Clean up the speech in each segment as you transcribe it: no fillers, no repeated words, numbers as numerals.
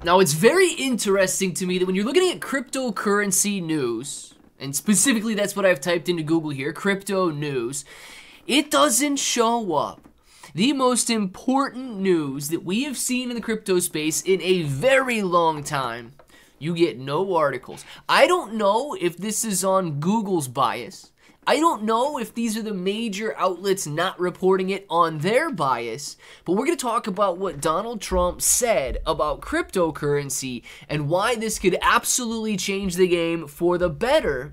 Now, it's very interesting to me that when you're looking at cryptocurrency news, and specifically that's what I've typed into Google here, crypto news, it doesn't show up the most important news that we have seen in the crypto space in a very long time. You get no articles. I don't know if this is on Google's bias. I don't know if these are the major outlets not reporting it on their bias, but we're going to talk about what Donald Trump said about cryptocurrency and why this could absolutely change the game for the better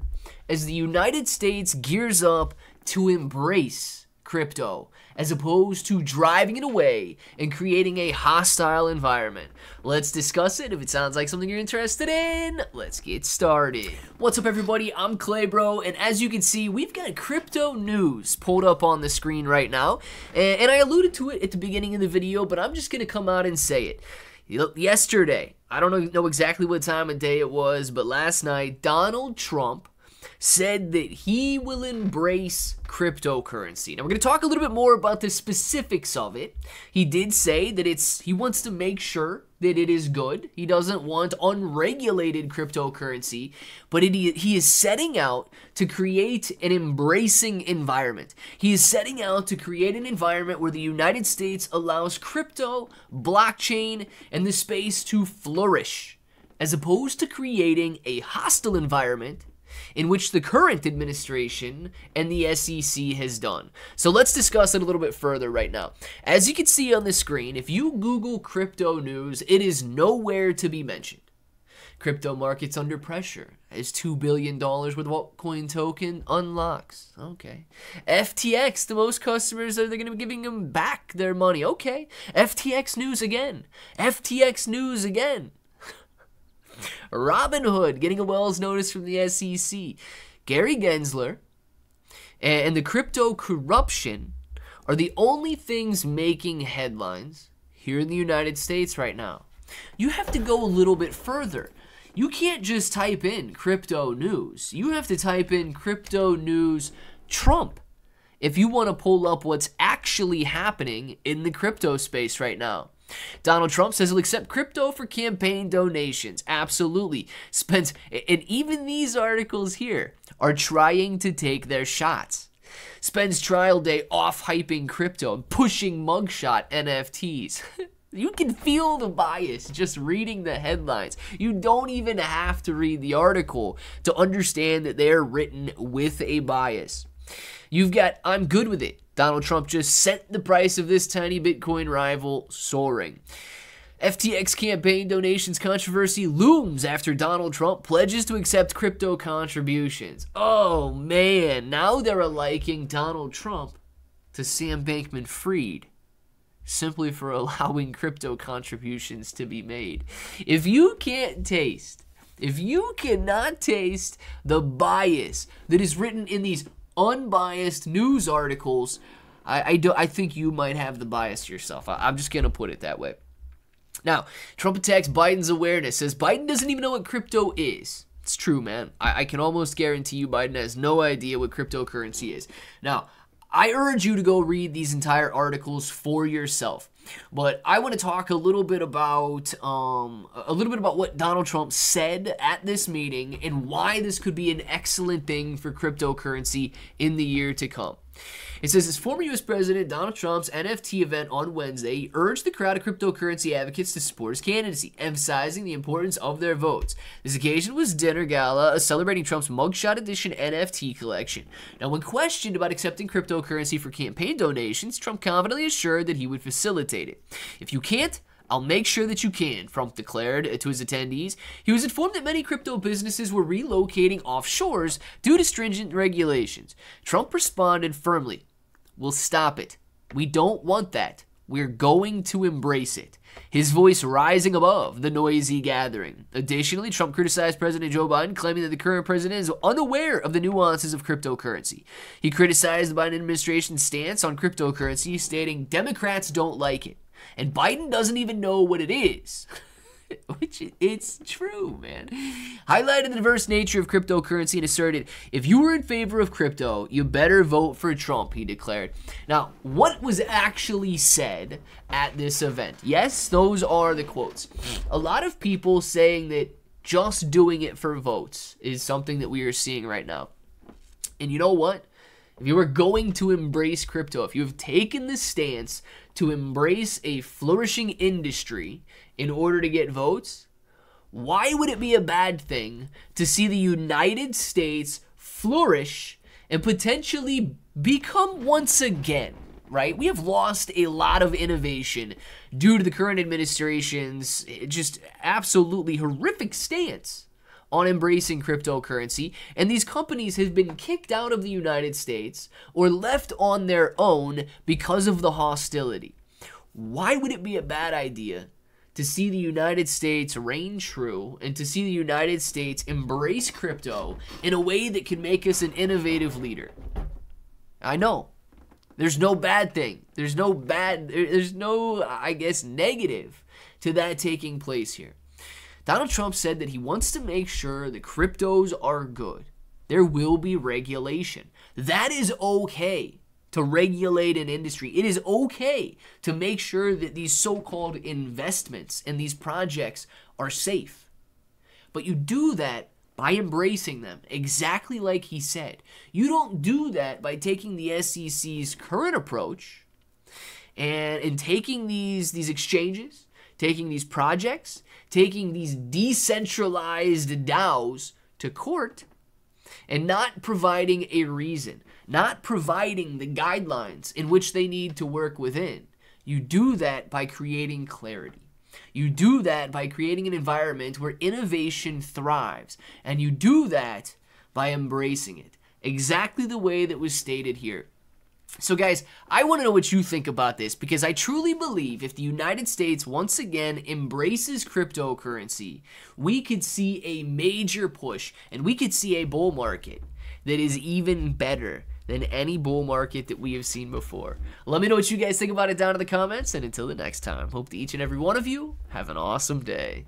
as the United States gears up to embrace crypto, as opposed to driving it away and creating a hostile environment. Let's discuss it. If it sounds like something you're interested in, let's get started. What's up, everybody? I'm Clay Bro, and as you can see, we've got crypto news pulled up on the screen right now, and I alluded to it at the beginning of the video, but I'm just going to come out and say it. Yesterday, I don't know exactly what time of day it was, but last night, Donald Trump said that he will embrace cryptocurrency. Now, we're going to talk a little bit more about the specifics of it. He did say that he wants to make sure that it is good. He doesn't want unregulated cryptocurrency, but he is setting out to create an embracing environment. He is setting out to create an environment where the United States allows crypto, blockchain, and the space to flourish, as opposed to creating a hostile environment in which the current administration and the SEC has done. So let's discuss it a little bit further right now. As you can see on the screen, if you Google crypto news, it is nowhere to be mentioned. Crypto market's under pressure as $2 billion worth of altcoin token unlocks. Okay. FTX, the most customers are going to be giving them back their money. Okay. FTX news again. FTX news again. Robinhood getting a Wells notice from the SEC. Gary Gensler and the crypto corruption are the only things making headlines here in the United States right now. You have to go a little bit further. You can't just type in crypto news. You have to type in crypto news Trump if you want to pull up what's actually happening in the crypto space right now. Donald Trump says he'll accept crypto for campaign donations. Absolutely. And even these articles here are trying to take their shots. Spends trial day off hyping crypto and pushing mugshot NFTs. You can feel the bias just reading the headlines. You don't even have to read the article to understand that they're written with a bias. You've got, I'm good with it. Donald Trump just sent the price of this tiny Bitcoin rival soaring. FTX campaign donations controversy looms after Donald Trump pledges to accept crypto contributions. Oh man, now they're liking Donald Trump to Sam Bankman-Fried simply for allowing crypto contributions to be made. If you cannot taste the bias that is written in these unbiased news articles, I think you might have the bias yourself. I'm just going to put it that way. Now, Trump attacks Biden's awareness, says Biden doesn't even know what crypto is. It's true, man. I can almost guarantee you Biden has no idea what cryptocurrency is. Now, I urge you to go read these entire articles for yourself. But I want to talk a little bit about what Donald Trump said at this meeting and why this could be an excellent thing for cryptocurrency in the year to come. It says, as former U.S. President Donald Trump's NFT event on Wednesday, he urged the crowd of cryptocurrency advocates to support his candidacy, emphasizing the importance of their votes. This occasion was dinner gala celebrating Trump's Mugshot Edition NFT collection. Now, when questioned about accepting cryptocurrency for campaign donations, Trump confidently assured that he would facilitate it. If you can't, I'll make sure that you can, Trump declared to his attendees. He was informed that many crypto businesses were relocating offshores due to stringent regulations. Trump responded firmly, "We'll stop it. We don't want that. We're going to embrace it," his voice rising above the noisy gathering. Additionally, Trump criticized President Joe Biden, claiming that the current president is unaware of the nuances of cryptocurrency. He criticized the Biden administration's stance on cryptocurrency, stating Democrats don't like it, and Biden doesn't even know what it is. It's true, man. Highlighted the diverse nature of cryptocurrency and asserted, if you were in favor of crypto, you better vote for Trump, he declared. Now, what was actually said at this event? Yes, those are the quotes. A lot of people saying that just doing it for votes is something that we are seeing right now. And you know what? If you are going to embrace crypto, if you have taken the stance to embrace a flourishing industry in order to get votes, why would it be a bad thing to see the United States flourish and potentially become once again, right? We have lost a lot of innovation due to the current administration's just absolutely horrific stance on embracing cryptocurrency, and these companies have been kicked out of the United States or left on their own because of the hostility. Why would it be a bad idea to see the United States reign true and to see the United States embrace crypto in a way that can make us an innovative leader? I know. There's no bad thing. There's no, I guess, negative to that taking place here. Donald Trump said that he wants to make sure that cryptos are good. There will be regulation. That is okay to regulate an industry. It is okay to make sure that these so-called investments and these projects are safe. But you do that by embracing them, exactly like he said. You don't do that by taking the SEC's current approach and taking these exchanges, taking these projects, taking these decentralized DAOs to court and not providing a reason, not providing the guidelines in which they need to work within. You do that by creating clarity. You do that by creating an environment where innovation thrives. And you do that by embracing it, exactly the way that was stated here. So guys, I want to know what you think about this, because I truly believe if the United States once again embraces cryptocurrency, we could see a major push and we could see a bull market that is even better than any bull market that we have seen before. Let me know what you guys think about it down in the comments, and until the next time, hope that each and every one of you have an awesome day.